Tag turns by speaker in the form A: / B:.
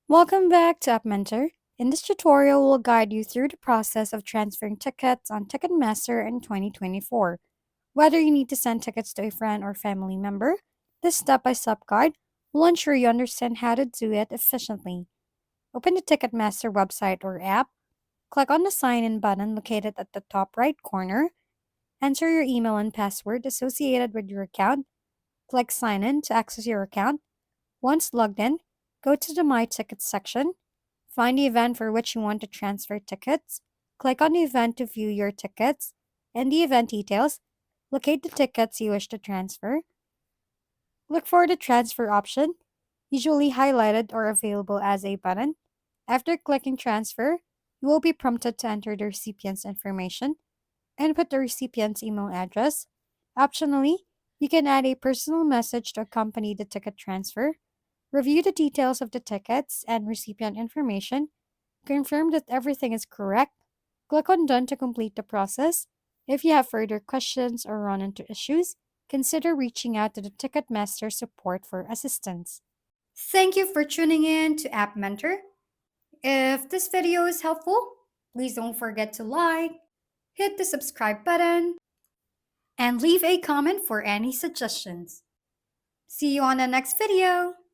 A: Welcome back to App Mentor. In this tutorial, we'll guide you through the process of transferring tickets on Ticketmaster in 2024. Whether you need to send tickets to a friend or family member, this step-by-step guide will ensure you understand how to do it efficiently. Open the Ticketmaster website or app, click on the Sign In button located at the top right corner, enter your email and password associated with your account, click Sign In to access your account. Once logged in, go to the My Tickets section. Find the event for which you want to transfer tickets. Click on the event to view your tickets. In the event details, locate the tickets you wish to transfer. Look for the transfer option, usually highlighted or available as a button. After clicking transfer, you will be prompted to enter the recipient's information. Input the recipient's email address. Optionally, you can add a personal message to accompany the ticket transfer. Review the details of the tickets and recipient information. Confirm that everything is correct. Click on Done to complete the process. If you have further questions or run into issues, consider reaching out to the Ticketmaster support for assistance. Thank you for tuning in to App Mentor. If this video is helpful, please don't forget to like, hit the subscribe button, and leave a comment for any suggestions. See you on the next video!